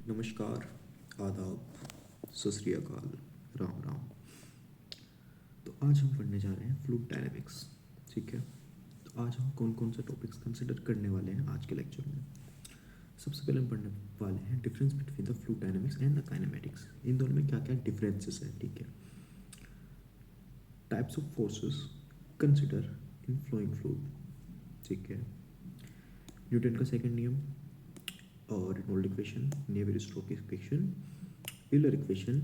नमस्कार, आदाब, सत श्री अकाल, राम राम। तो आज हम पढ़ने जा रहे हैं फ्लूइड डायनेमिक्स। ठीक है। तो आज हम कौन कौन से टॉपिक्स कंसिडर करने वाले हैं आज के लेक्चर में। सबसे पहले हम पढ़ने वाले हैं difference between the fluid dynamics and the kinematics. इन दोनों में क्या क्या डिफरेंसेस हैं। ठीक है। Types of forces consider in flowing fluid. ठीक है। न्यूटन का सेकंड नियम और Reynold equation, Navier Stokes equation, Euler equation.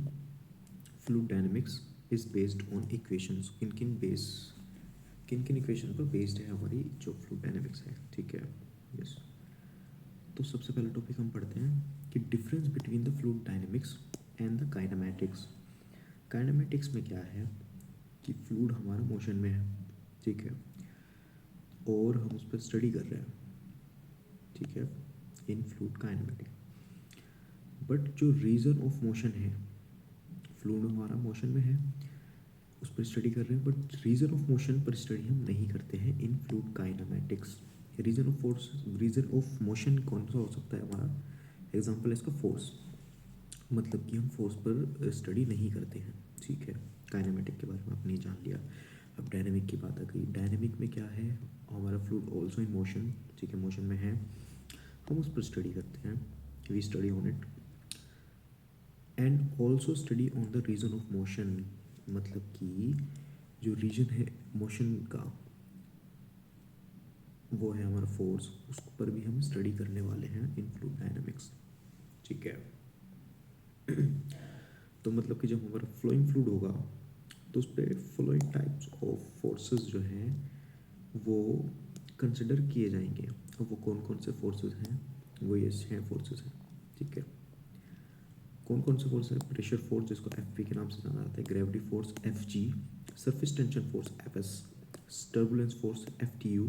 Fluid dynamics is based on equations. किन किन इक्वेशन पर बेस्ड है हमारी जो फ्लूइड डायनेमिक्स है। ठीक है। यस। तो सबसे पहला टॉपिक हम पढ़ते हैं कि difference between the fluid dynamics and the kinematics. Kinematics में क्या है कि फ्लूइड हमारा मोशन में है। ठीक है। और हम उस पर स्टडी कर रहे हैं। ठीक है। इन फ्लूइड काइनेमैटिक्स, बट जो रीजन ऑफ मोशन है, फ्लूइड हमारा मोशन में है, उस पर स्टडी कर रहे हैं, बट रीजन ऑफ मोशन पर स्टडी हम नहीं करते हैं in fluid kinematics. Reason of motion कौन सा हो सकता है हमारा? एग्जांपल है इसका फोर्स। मतलब कि हम फोर्स पर स्टडी नहीं करते हैं। ठीक है। काइनेमेटिक के बारे में आपने जान लिया। अब डायनेमिक की बात आ गई। डायनेमिक में क्या है? हमारा फ्लूइड ऑल्सो इन मोशन। ठीक है। मोशन में है, हम उस पर स्टडी करते हैं। We study on it and also study on the reason of motion. मतलब कि जो रीजन है मोशन का, वो है हमारा फोर्स। उस पर भी हम स्टडी करने वाले हैं इन फ्लूइड डायनेमिक्स। ठीक है। तो मतलब कि जब हमारा फ्लोइंग फ्लूइड होगा तो उस पर फ्लोइंग टाइप्स ऑफ फोर्सेस जो हैं वो कंसिडर किए जाएंगे। अब वो कौन कौन से फोर्सेस हैं? वो ये 6 फोर्सेस हैं। ठीक है। कौन कौन से फोर्स है? प्रेशर फोर्स, जिसको एफ पी के नाम से जाना जाता है, gravity force F G, surface tension force F S, turbulence force F T U,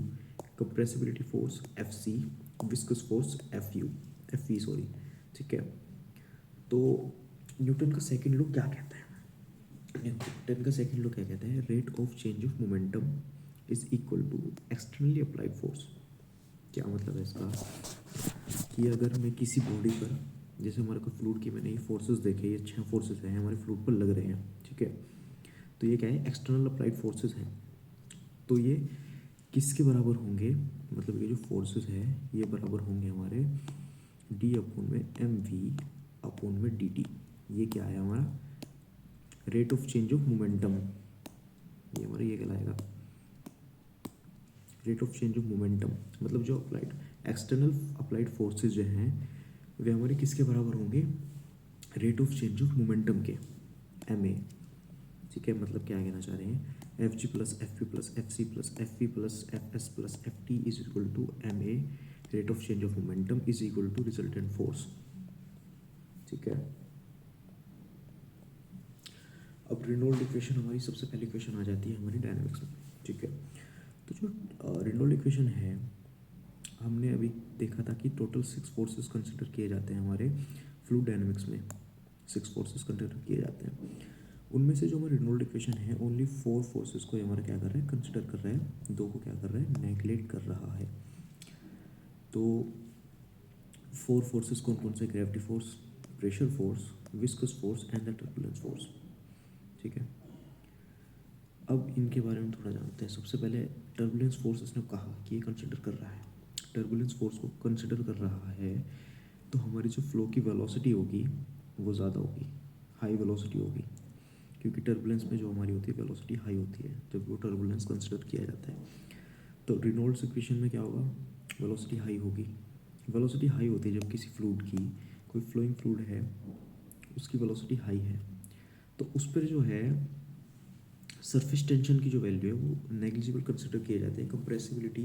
compressibility force F C, viscous force F U, F E sorry. ठीक है। तो न्यूटन का सेकेंड लॉ क्या कहता है? न्यूटन का सेकेंड लॉ क्या कहता है? Rate of change of momentum is equal to externally applied force. क्या मतलब है इसका? कि अगर मैं किसी बॉडी पर, जैसे हमारे को फ्लूइड की मैंने ये फोर्सेस देखे, ये 6 फोर्सेस हैं हमारे फ्लूइड पर लग रहे हैं। ठीक है। तो ये क्या है? एक्सटर्नल अप्लाइड फोर्सेस हैं। तो ये किसके बराबर होंगे? मतलब ये जो फोर्सेस है ये बराबर होंगे हमारे डी अपोन में एम वी अपोन में डी टी। ये क्या है हमारा? Rate of change of momentum. ये हमारा ये कहलाएगा rate of change of momentum. मतलब जो अप्लाइड एक्सटर्नल अप्लाइड फोर्सेस जो हैं वे हमारे किसके बराबर होंगे? Rate of change of momentum के, एम ए। ठीक है। मतलब क्या कहना चाह रहे हैं? F G plus F P plus F C plus F V plus F S plus F T is equal to M A rate of change of momentum is equal to resultant force. ठीक है। अब Reynold equation हमारी सबसे पहली equation आ जाती है हमारी dynamics में। ठीक है। तो जो रेनॉल्ड इक्वेशन है, हमने अभी देखा था कि टोटल 6 फोर्सेस कंसिडर किए जाते हैं हमारे फ्लूइड डायनामिक्स में। 6 फोर्सेस कंसिडर किए जाते हैं। उनमें से जो हमारी रेनॉल्ड इक्वेशन है ओनली 4 फोर्सेस को हमारा क्या कर रहा है? कंसिडर कर रहा है। 2 को क्या कर रहा है? नेगलेक्ट कर रहा है। तो 4 फोर्सेस कौन कौन से? Gravity force, pressure force, viscous force and the turbulence force. ठीक है। अब इनके बारे में थोड़ा जानते हैं। सबसे पहले टर्बुलेंस फोर्स इसने कहा कि ये कंसिडर कर रहा है। टर्बुलेंस फोर्स को कंसिडर कर रहा है तो हमारी जो फ्लो की वेलोसिटी होगी वो ज़्यादा होगी, हाई वेलोसिटी होगी। क्योंकि टर्बुलेंस में जो हमारी होती है वेलोसिटी हाई होती है जब वो टर्बुलेंस कंसिडर किया जाता है। तो रेनॉल्ड्स इक्वेशन में क्या होगा? वेलोसिटी हाई होगी। वेलोसिटी हाई होती है जब किसी फ्लूइड की, कोई फ्लोइंग फ्लूइड है, उसकी वेलोसिटी हाई है, तो उस पर जो है सरफेस टेंशन की जो वैल्यू है वो नेग्लिजिबल कंसिडर किए जाते हैं। कंप्रेसिबिलिटी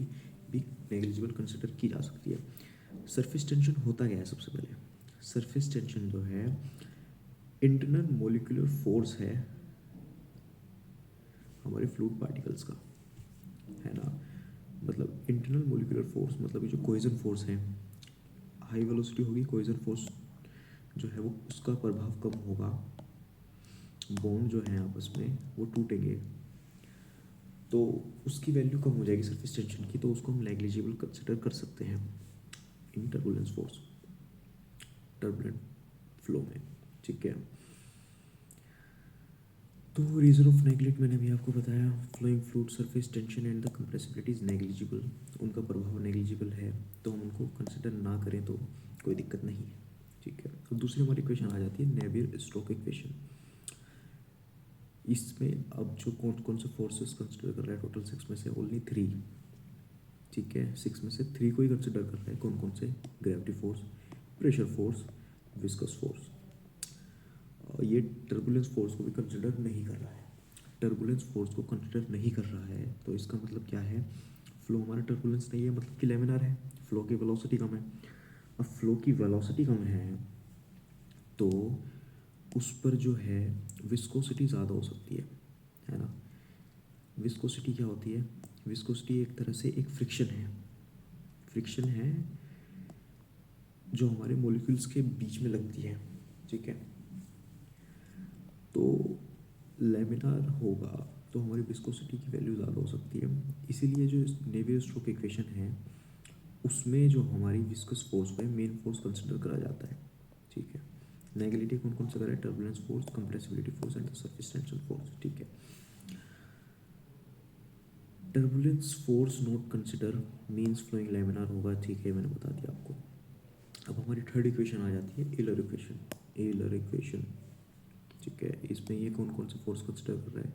भी नेग्लिजिबल कंसिडर की जा सकती है। सरफेस टेंशन होता क्या है? सबसे पहले सरफेस टेंशन जो है इंटरनल मोलिकुलर फोर्स है हमारे फ्लूइड पार्टिकल्स का, है ना। मतलब इंटरनल मोलिकुलर फोर्स मतलब ये जो कोइजन फोर्स है, हाई वेलोसिटी होगी, कोइजन फोर्स जो है वो उसका प्रभाव कम होगा, बॉन्ड जो है आपस में वो टूटेंगे, तो उसकी वैल्यू कम हो जाएगी सरफेस टेंशन की, तो उसको हम नेग्लिजिबल कंसिडर कर सकते हैं इन टर्बुलेंस फोर्स, टर्बुलेंट फ्लो में, ठीक है। तो रीजन ऑफ नेग्लेक्ट मैंने भी आपको बताया, flowing fluid surface tension and the compressibility is negligible, उनका प्रभाव नेग्लिजिबल है, तो हम उनको कंसिडर ना करें तो कोई दिक्कत नहीं है, ठीक है। अब दूसरी हमारी इक्वेशन आ जाती है नेवियर स्टोक्स इक्वेशन। इसमें अब जो कौन कौन से फोर्सेस कंसिडर कर रहा है, टोटल 6 में से ओनली 3, ठीक है, 6 में से 3 को ही कंसिडर कर रहा है। कौन कौन से? Gravity force, pressure force, viscous force. ये टर्बुलेंस फोर्स को भी कंसिडर नहीं कर रहा है। टर्बुलेंस फोर्स को कंसिडर नहीं कर रहा है तो इसका मतलब क्या है, फ्लो हमारा टर्बुलेंस नहीं है, मतलब कि लेमिनार है, फ्लो की वेलोसिटी कम है। अब फ्लो की वेलोसिटी कम है तो उस पर जो है विस्कोसिटी ज़्यादा हो सकती है ना। विस्कोसिटी क्या होती है? विस्कोसिटी एक तरह से एक फ्रिक्शन है, फ्रिक्शन है जो हमारे मॉलिक्यूल्स के बीच में लगती है, ठीक है। तो लेमिनार होगा तो हमारी विस्कोसिटी की वैल्यू ज़्यादा हो सकती है, इसीलिए जो नेवियर स्टोक्स इक्वेशन है उसमें जो हमारी विस्कस फोर्स को मेन फोर्स कंसिडर करा जाता है, ठीक है। नेगेटिव कौन कौन सा करें? Turbulence force, compressibility force and surface tension force, ठीक है। Turbulence force not consider means flowing laminar होगा, ठीक है, मैंने बता दिया आपको। अब हमारी थर्ड इक्वेशन आ जाती है एलर इक्वेशन। एलर इक्वेशन, ठीक है, इसमें ये कौन कौन से फोर्स कंसिडर कर रहा है?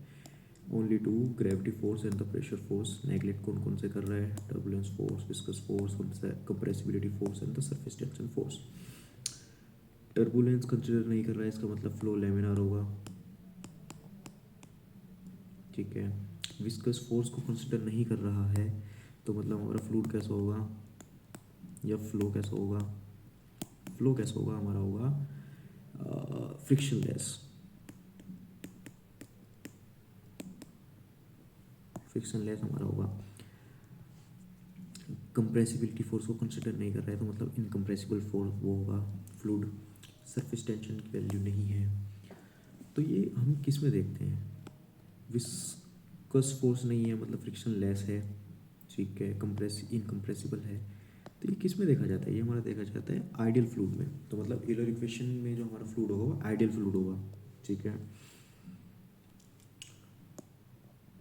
Only 2, gravity force and the pressure force. Neglect कौन कौन से कर रहा है? Turbulence force, viscous force, compressibility force and the surface tension force. Turbulence consider नहीं कर रहा है, इसका मतलब फ्लो लेमिनार होगा, ठीक है। विस्कस फोर्स को कंसिडर नहीं कर रहा है तो मतलब हमारा फ्लूइड कैसा होगा या फ्लो कैसा होगा? फ्लो कैसा होगा? हमारा होगा फ्रिक्शनलेस, फ्रिक्शनलेस हमारा होगा। कंप्रेसिबिलिटी फोर्स को कंसिडर नहीं कर रहा है तो मतलब इनकम्प्रेसिबल फोर्स वो होगा फ्लूइड। सरफेस टेंशन की वैल्यू नहीं है, तो ये हम किस में देखते हैं? विस्कस फोर्स नहीं है मतलब फ्रिक्शन लेस है, ठीक है, कंप्रेस इनकम्प्रेसिबल है, तो ये किस में देखा जाता है? ये हमारा देखा जाता है आइडियल फ्लूइड में। तो मतलब एलर इक्वेशन में जो हमारा फ्लूइड होगा वो आइडियल फ्लूइड होगा, ठीक है।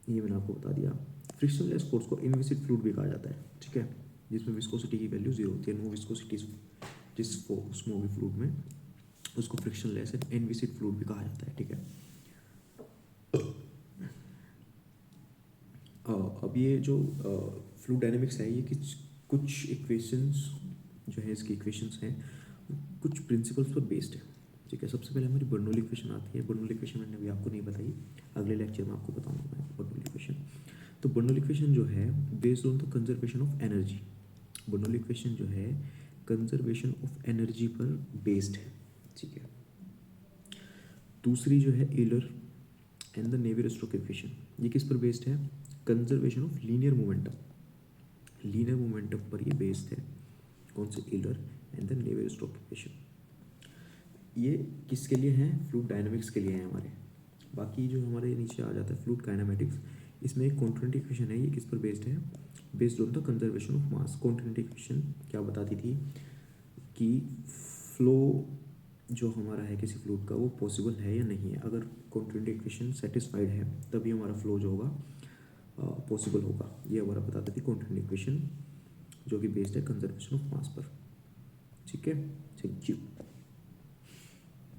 ये मैंने आपको बता दिया। फ्रिक्शनलेस फोर्स को इनविसिड फ्लूइड भी कहा जाता है, ठीक है, जिसमें विस्कोसिटी की वैल्यू 0 होती है। नो विस्कोसिटी जिस उसमें होगी फ्लूइड में उसको फ्रिक्शनलेस एंड इनविसिड फ्लूइड भी कहा जाता है, ठीक है। अब ये जो फ्लूइड डायनेमिक्स है ये कुछ इक्वेशंस जो है इसकी इक्वेशंस हैं कुछ प्रिंसिपल्स पर बेस्ड है, ठीक है। सबसे पहले हमारी बर्नौली इक्वेशन आती है। बर्नौली इक्वेशन मैंने अभी आपको नहीं बताई, अगले लेक्चर में आपको बताऊंगा मैं बर्नौली इक्वेशन। तो बर्नौली इक्वेशन जो है based on the conservation of energy. Bernoulli equation जो है कंजर्वेशन ऑफ एनर्जी पर बेस्ड है, ठीक है। दूसरी जो है Euler and the Navier Stokes equation, ये किस पर बेस्ड है? Conservation of linear momentum, linear momentum पर ये बेस्ड है। कौन से? Euler and the Navier Stokes equation. ये किसके लिए हैं? फ्लूइड डायनामिक्स के लिए हैं हमारे। बाकी जो हमारे नीचे आ जाता है फ्लूइड काइनेमेटिक्स, इसमें एक कॉन्टिन्यूटी इक्वेशन है, ये किस पर बेस्ड है? Based on the conservation of mass. Continuity equation क्या बताती थी कि फ्लो जो हमारा है किसी फ्लूइड का वो पॉसिबल है या नहीं है। अगर कॉन्टिन्यूटी इक्वेशन सेटिस्फाइड है तभी हमारा फ्लो जो होगा पॉसिबल होगा। ये हमारा बताती थी कॉन्टिन्यूटी इक्वेशन जो कि बेस्ड है कंजर्वेशन ऑफ मास पर, ठीक है। Thank you.